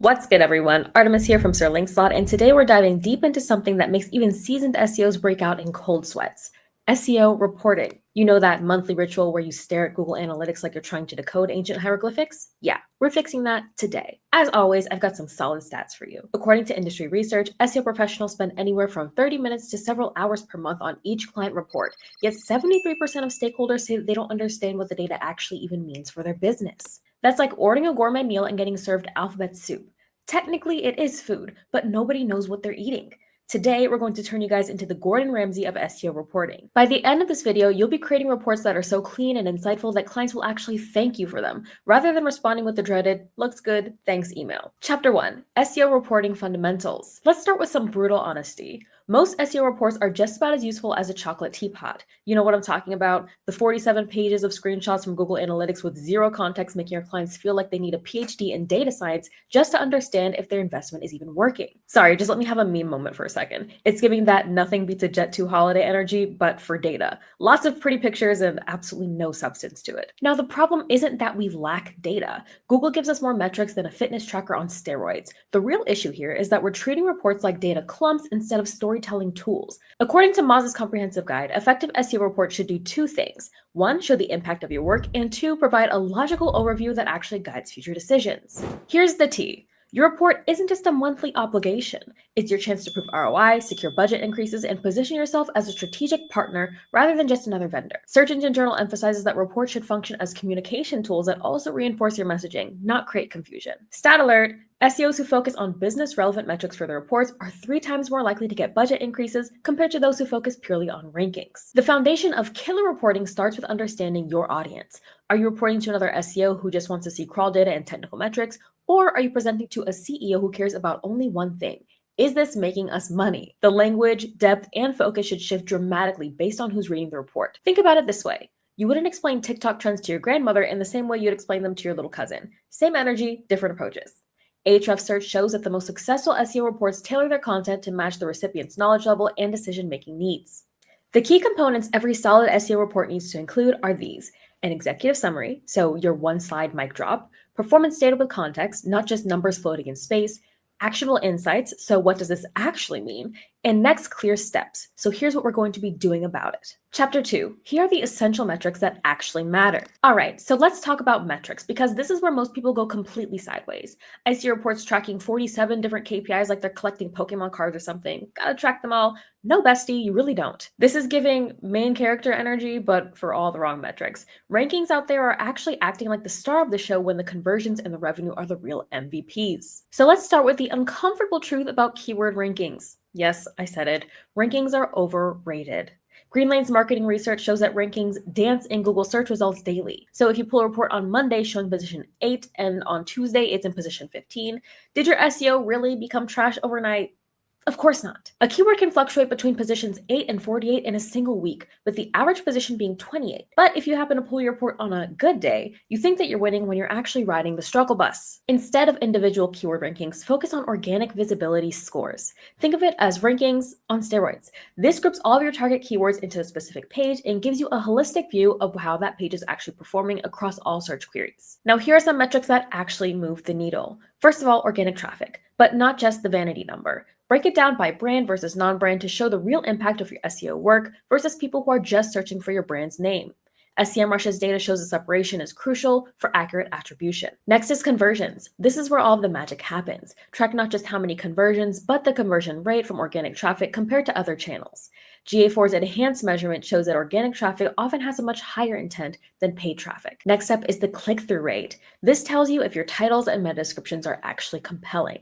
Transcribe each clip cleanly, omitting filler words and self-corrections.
What's good, everyone? Artemis here from SirLinksalot, and today we're diving deep into something that makes even seasoned SEOs break out in cold sweats. SEO reporting. You know that monthly ritual where you stare at Google Analytics like you're trying to decode ancient hieroglyphics? Yeah, we're fixing that today. As always, I've got some solid stats for you. According to industry research, SEO professionals spend anywhere from 30 minutes to several hours per month on each client report, yet 73% of stakeholders say that they don't understand what the data actually even means for their business. That's like ordering a gourmet meal and getting served alphabet soup. Technically, it is food, but nobody knows what they're eating. Today, we're going to turn you guys into the Gordon Ramsay of SEO reporting. By the end of this video, you'll be creating reports that are so clean and insightful that clients will actually thank you for them, rather than responding with the dreaded, looks good, thanks email. Chapter 1, SEO Reporting Fundamentals. Let's start with some brutal honesty. Most SEO reports are just about as useful as a chocolate teapot. You know what I'm talking about? The 47 pages of screenshots from Google Analytics with zero context, making your clients feel like they need a PhD in data science just to understand if their investment is even working. Sorry, just let me have a meme moment for a second. It's giving that nothing beats a Jet 2 holiday energy, but for data. Lots of pretty pictures and absolutely no substance to it. Now, the problem isn't that we lack data. Google gives us more metrics than a fitness tracker on steroids. The real issue here is that we're treating reports like data clumps instead of storytelling tools. According to Moz's comprehensive guide, effective SEO reports should do two things. One, show the impact of your work, and two, provide a logical overview that actually guides future decisions. Here's the tea. Your report isn't just a monthly obligation. It's your chance to prove ROI, secure budget increases, and position yourself as a strategic partner rather than just another vendor. Search Engine Journal emphasizes that reports should function as communication tools that also reinforce your messaging, not create confusion. Stat alert! SEOs who focus on business-relevant metrics for their reports are 3 times more likely to get budget increases compared to those who focus purely on rankings. The foundation of killer reporting starts with understanding your audience. Are you reporting to another SEO who just wants to see crawl data and technical metrics? Or are you presenting to a CEO who cares about only one thing? Is this making us money? The language, depth, and focus should shift dramatically based on who's reading the report. Think about it this way. You wouldn't explain TikTok trends to your grandmother in the same way you'd explain them to your little cousin. Same energy, different approaches. Ahrefs search shows that the most successful SEO reports tailor their content to match the recipient's knowledge level and decision-making needs. The key components every solid SEO report needs to include are these: an executive summary, so your one-slide mic drop, performance data with context, not just numbers floating in space, actionable insights, so what does this actually mean, and next, clear steps. So here's what we're going to be doing about it. Chapter 2, here are the essential metrics that actually matter. All right, so let's talk about metrics because this is where most people go completely sideways. I see reports tracking 47 different KPIs like they're collecting Pokemon cards or something. Gotta track them all. No, bestie, you really don't. This is giving main character energy, but for all the wrong metrics. Rankings out there are actually acting like the star of the show when the conversions and the revenue are the real MVPs. So let's start with the uncomfortable truth about keyword rankings. Yes, I said it. Rankings are overrated. Greenlane's marketing research shows that rankings dance in Google search results daily. So if you pull a report on Monday showing position 8 and on Tuesday it's in position 15, did your SEO really become trash overnight? Of course not. A keyword can fluctuate between positions 8 and 48 in a single week, with the average position being 28. But if you happen to pull your report on a good day, you think that you're winning when you're actually riding the struggle bus. Instead of individual keyword rankings, focus on organic visibility scores. Think of it as rankings on steroids. This groups all of your target keywords into a specific page and gives you a holistic view of how that page is actually performing across all search queries. Now, here are some metrics that actually move the needle. First of all, organic traffic, but not just the vanity number. Break it down by brand versus non-brand to show the real impact of your SEO work versus people who are just searching for your brand's name. SEMrush's data shows the separation is crucial for accurate attribution. Next is conversions. This is where all of the magic happens. Track not just how many conversions, but the conversion rate from organic traffic compared to other channels. GA4's enhanced measurement shows that organic traffic often has a much higher intent than paid traffic. Next up is the click-through rate. This tells you if your titles and meta descriptions are actually compelling.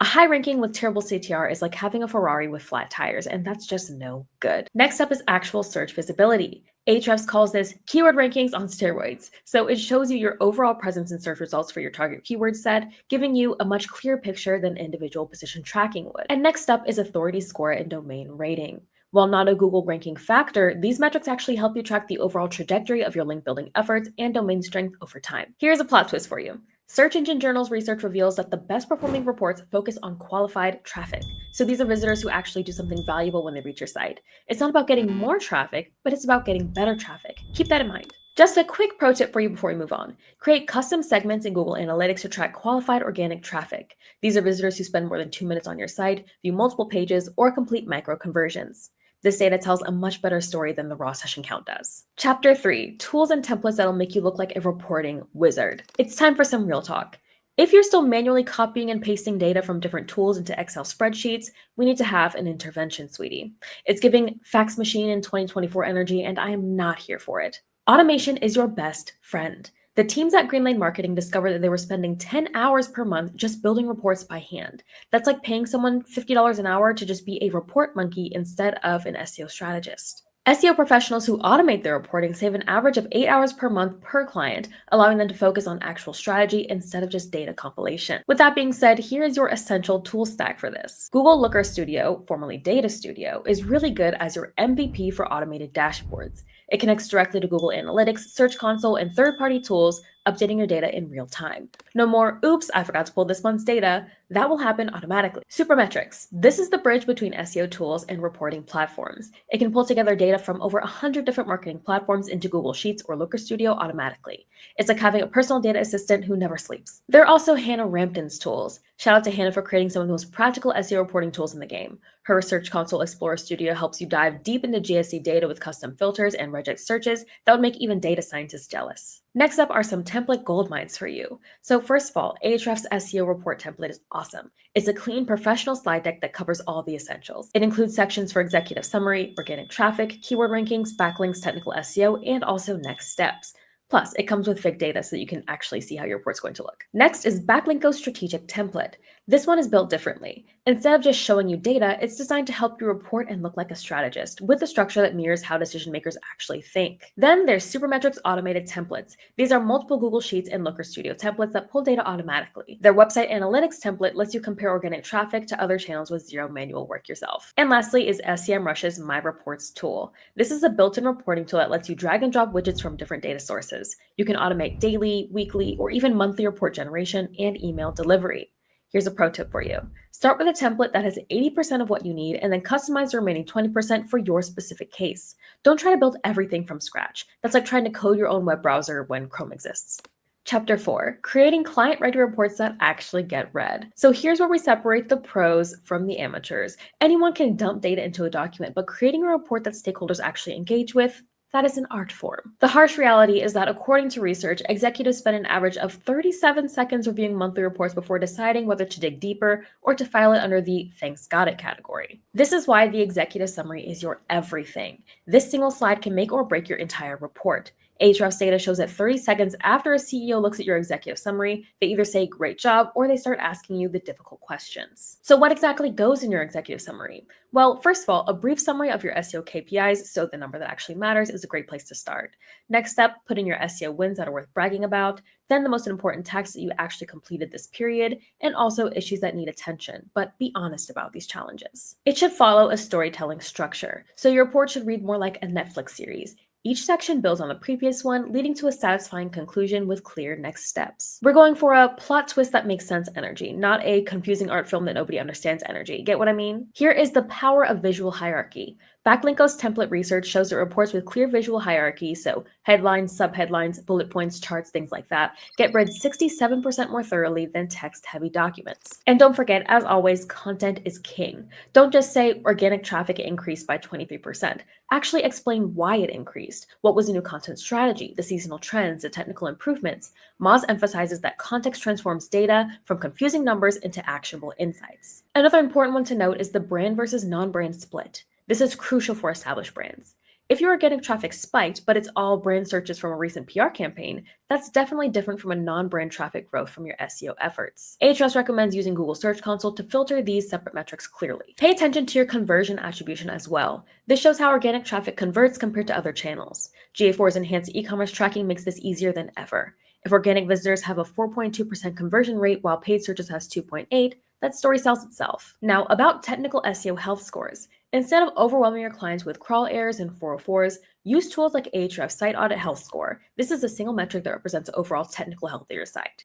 A high ranking with terrible CTR is like having a Ferrari with flat tires, and that's just no good. Next up is actual search visibility. Ahrefs calls this keyword rankings on steroids. So it shows you your overall presence in search results for your target keyword set, giving you a much clearer picture than individual position tracking would. And next up is authority score and domain rating. While not a Google ranking factor, these metrics actually help you track the overall trajectory of your link building efforts and domain strength over time. Here's a plot twist for you. Search Engine Journal's research reveals that the best performing reports focus on qualified traffic. So these are visitors who actually do something valuable when they reach your site. It's not about getting more traffic, but it's about getting better traffic. Keep that in mind. Just a quick pro tip for you before we move on. Create custom segments in Google Analytics to track qualified organic traffic. These are visitors who spend more than 2 minutes on your site, view multiple pages, or complete micro conversions. This data tells a much better story than the raw session count does. Chapter 3, Tools and Templates That'll Make You Look Like a Reporting Wizard. It's time for some real talk. If you're still manually copying and pasting data from different tools into Excel spreadsheets, we need to have an intervention, sweetie. It's giving fax machine in 2024 energy, and I am not here for it. Automation is your best friend. The teams at Greenlane Marketing discovered that they were spending 10 hours per month just building reports by hand. That's like paying someone $50 an hour to just be a report monkey instead of an SEO strategist. SEO professionals who automate their reporting save an average of 8 hours per month per client, allowing them to focus on actual strategy instead of just data compilation. With that being said, here is your essential tool stack for this. Google Looker Studio, formerly Data Studio, is really good as your MVP for automated dashboards. It connects directly to Google Analytics, Search Console, and third-party tools, updating your data in real time. No more, oops, I forgot to pull this month's data. That will happen automatically. Supermetrics. This is the bridge between SEO tools and reporting platforms. It can pull together data from over 100 different marketing platforms into Google Sheets or Looker Studio automatically. It's like having a personal data assistant who never sleeps. There are also Hannah Rampton's tools. Shout out to Hannah for creating some of the most practical SEO reporting tools in the game. Her Search Console Explorer Studio helps you dive deep into GSC data with custom filters and regex searches that would make even data scientists jealous. Next up are some template gold mines for you. So first of all, Ahrefs' SEO report template is awesome. It's a clean professional slide deck that covers all the essentials. It includes sections for executive summary, organic traffic, keyword rankings, backlinks, technical SEO, and also next steps. Plus, it comes with fake data so that you can actually see how your report's going to look. Next is Backlinko's strategic template. This one is built differently. Instead of just showing you data, it's designed to help you report and look like a strategist with a structure that mirrors how decision makers actually think. Then there's Supermetrics automated templates. These are multiple Google Sheets and Looker Studio templates that pull data automatically. Their website analytics template lets you compare organic traffic to other channels with zero manual work yourself. And lastly is SEMrush's My Reports tool. This is a built-in reporting tool that lets you drag and drop widgets from different data sources. You can automate daily, weekly, or even monthly report generation and email delivery. Here's a pro tip for you. Start with a template that has 80% of what you need and then customize the remaining 20% for your specific case. Don't try to build everything from scratch. That's like trying to code your own web browser when Chrome exists. Chapter 4, creating client-ready reports that actually get read. So here's where we separate the pros from the amateurs. Anyone can dump data into a document, but creating a report that stakeholders actually engage with, that is an art form. The harsh reality is that according to research, executives spend an average of 37 seconds reviewing monthly reports before deciding whether to dig deeper or to file it under the thanks got it category. This is why the executive summary is your everything. This single slide can make or break your entire report. Ahrefs data shows that 30 seconds after a CEO looks at your executive summary, they either say great job or they start asking you the difficult questions. So what exactly goes in your executive summary? Well, first of all, a brief summary of your SEO KPIs, so the number that actually matters, is a great place to start. Next step, put in your SEO wins that are worth bragging about, then the most important tasks that you actually completed this period, and also issues that need attention, but be honest about these challenges. It should follow a storytelling structure, so your report should read more like a Netflix series. Each section builds on the previous one, leading to a satisfying conclusion with clear next steps. We're going for a plot twist that makes sense energy, not a confusing art film that nobody understands energy. Get what I mean? Here is the power of visual hierarchy. Backlinko's template research shows that reports with clear visual hierarchy, so headlines, subheadlines, bullet points, charts, things like that, get read 67% more thoroughly than text-heavy documents. And don't forget, as always, content is king. Don't just say organic traffic increased by 23%. Actually explain why it increased. What was the new content strategy, the seasonal trends, the technical improvements? Moz emphasizes that context transforms data from confusing numbers into actionable insights. Another important one to note is the brand versus non-brand split. This is crucial for established brands. If your organic traffic spiked, but it's all brand searches from a recent PR campaign, that's definitely different from a non-brand traffic growth from your SEO efforts. Ahrefs recommends using Google Search Console to filter these separate metrics clearly. Pay attention to your conversion attribution as well. This shows how organic traffic converts compared to other channels. GA4's enhanced e-commerce tracking makes this easier than ever. If organic visitors have a 4.2% conversion rate while paid searches has 2.8%, that story sells itself. Now, about technical SEO health scores. Instead of overwhelming your clients with crawl errors and 404s, use tools like Ahrefs Site Audit Health Score. This is a single metric that represents the overall technical health of your site.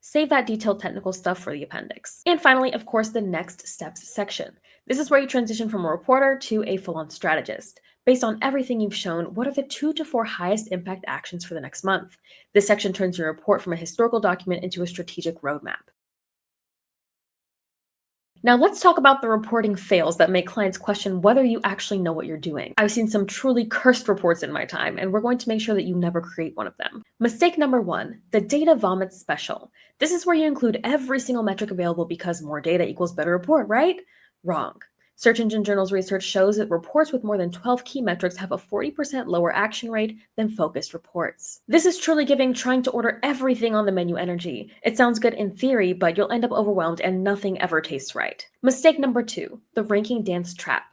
Save that detailed technical stuff for the appendix. And finally, of course, the next steps section. This is where you transition from a reporter to a full-on strategist. Based on everything you've shown, what are the 2 to 4 highest impact actions for the next month? This section turns your report from a historical document into a strategic roadmap. Now let's talk about the reporting fails that make clients question whether you actually know what you're doing. I've seen some truly cursed reports in my time, and we're going to make sure that you never create one of them. Mistake number 1, the data vomit special. This is where you include every single metric available because more data equals better report, right? Wrong. Search Engine Journal's research shows that reports with more than 12 key metrics have a 40% lower action rate than focused reports. This is truly giving trying to order everything on the menu energy. It sounds good in theory, but you'll end up overwhelmed and nothing ever tastes right. Mistake number 2, the ranking dance trap.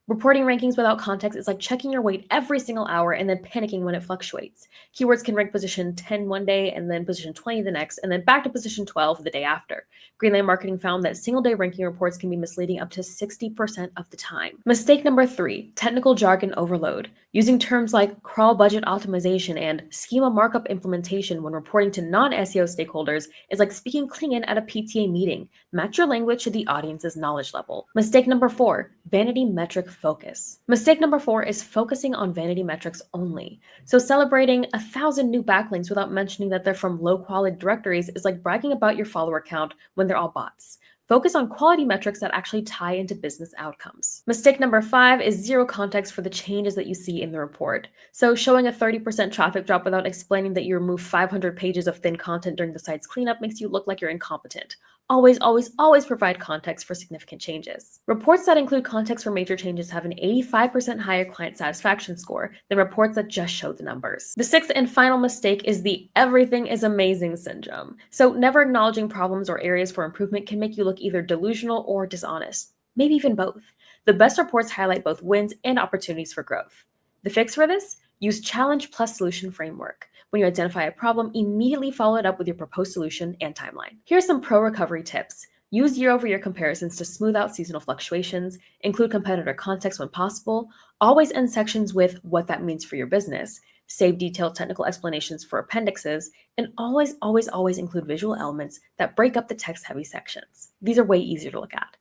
Reporting rankings without context is like checking your weight every single hour and then panicking when it fluctuates. Keywords can rank position 10 one day and then position 20 the next, and then back to position 12 the day after. Greenland Marketing found that single-day ranking reports can be misleading up to 60% of the time. Mistake number 3, technical jargon overload. Using terms like crawl budget optimization and schema markup implementation when reporting to non-SEO stakeholders is like speaking Klingon at a PTA meeting. Match your language to the audience's knowledge level. Mistake number 4, vanity metric focus. Mistake number 4 is focusing on vanity metrics only. So celebrating 1,000 new backlinks without mentioning that they're from low-quality directories is like bragging about your follower count when they're all bots. Focus on quality metrics that actually tie into business outcomes. Mistake number 5 is zero context for the changes that you see in the report. So showing a 30% traffic drop without explaining that you removed 500 pages of thin content during the site's cleanup makes you look like you're incompetent. Always, always, always provide context for significant changes. Reports that include context for major changes have an 85% higher client satisfaction score than reports that just show the numbers. The 6th and final mistake is the everything is amazing syndrome. So never acknowledging problems or areas for improvement can make you look either delusional or dishonest, maybe even both. The best reports highlight both wins and opportunities for growth. The fix for this? Use challenge plus solution framework. When you identify a problem, immediately follow it up with your proposed solution and timeline. Here are some pro recovery tips. Use year-over-year comparisons to smooth out seasonal fluctuations, include competitor context when possible, always end sections with what that means for your business, save detailed technical explanations for appendixes, and always, always, always include visual elements that break up the text-heavy sections. These are way easier to look at.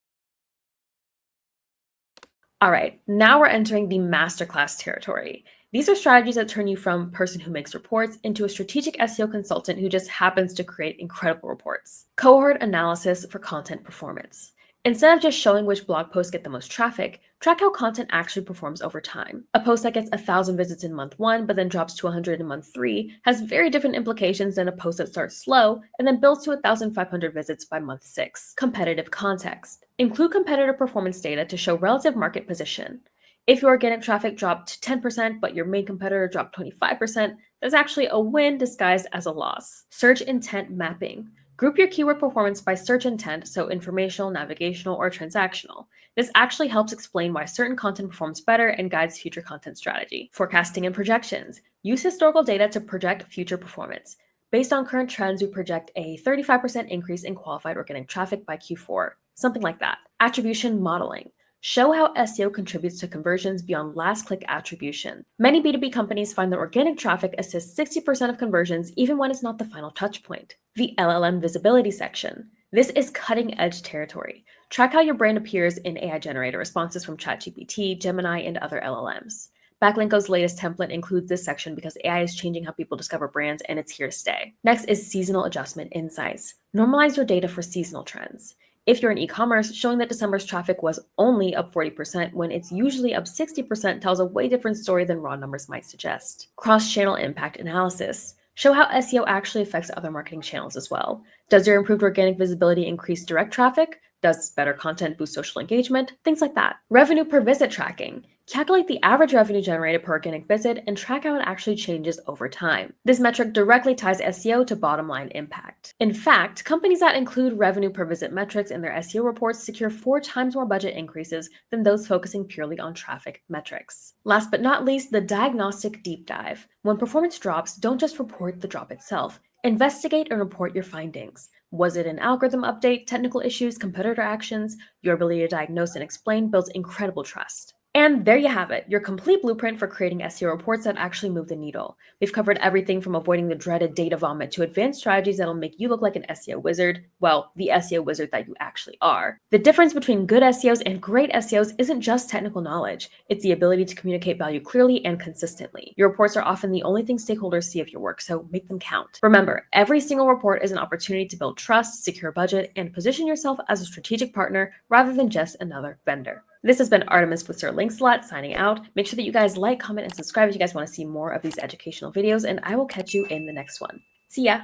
All right, now we're entering the masterclass territory. These are strategies that turn you from person who makes reports into a strategic SEO consultant who just happens to create incredible reports. Cohort analysis for content performance. Instead of just showing which blog posts get the most traffic, track how content actually performs over time. A post that gets 1,000 visits in month 1 but then drops to 100 in month 3 has very different implications than a post that starts slow and then builds to 1,500 visits by month 6. Competitive context. Include competitor performance data to show relative market position. If your organic traffic dropped 10% but your main competitor dropped 25%, that's actually a win disguised as a loss. Search intent mapping. Group your keyword performance by search intent, so informational, navigational, or transactional. This actually helps explain why certain content performs better and guides future content strategy. Forecasting and projections. Use historical data to project future performance. Based on current trends, we project a 35% increase in qualified organic traffic by Q4, something like that. Attribution modeling. Show how SEO contributes to conversions beyond last-click attribution. Many B2B companies find that organic traffic assists 60% of conversions even when it's not the final touchpoint. The LLM visibility section. This is cutting-edge territory. Track how your brand appears in AI-generated responses from ChatGPT, Gemini, and other LLMs. Backlinko's latest template includes this section because AI is changing how people discover brands and it's here to stay. Next is seasonal adjustment insights. Normalize your data for seasonal trends. If you're in e-commerce, showing that December's traffic was only up 40% when it's usually up 60% tells a way different story than raw numbers might suggest. Cross-channel impact analysis. Show how SEO actually affects other marketing channels as well. Does your improved organic visibility increase direct traffic? Does better content boost social engagement? Things like that. Revenue per visit tracking. Calculate the average revenue generated per organic visit and track how it actually changes over time. This metric directly ties SEO to bottom line impact. In fact, companies that include revenue per visit metrics in their SEO reports secure 4 times more budget increases than those focusing purely on traffic metrics. Last but not least, the diagnostic deep dive. When performance drops, don't just report the drop itself. Investigate and report your findings. Was it an algorithm update, technical issues, competitor actions? Your ability to diagnose and explain builds incredible trust. And there you have it, your complete blueprint for creating SEO reports that actually move the needle. We've covered everything from avoiding the dreaded data vomit to advanced strategies that'll make you look like an SEO wizard. Well, the SEO wizard that you actually are. The difference between good SEOs and great SEOs isn't just technical knowledge. It's the ability to communicate value clearly and consistently. Your reports are often the only thing stakeholders see of your work, so make them count. Remember, every single report is an opportunity to build trust, secure budget, and position yourself as a strategic partner rather than just another vendor. This has been Artemis with SirLinksalot signing out. Make sure that you guys like, comment, and subscribe if you guys want to see more of these educational videos, and I will catch you in the next one. See ya!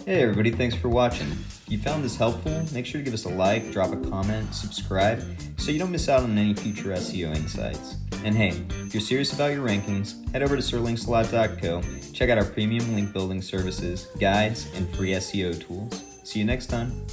Hey everybody, thanks for watching. If you found this helpful, make sure to give us a like, drop a comment, subscribe, so you don't miss out on any future SEO insights. And hey, if you're serious about your rankings, head over to SirLinksalot.co, check out our premium link building services, guides, and free SEO tools. See you next time.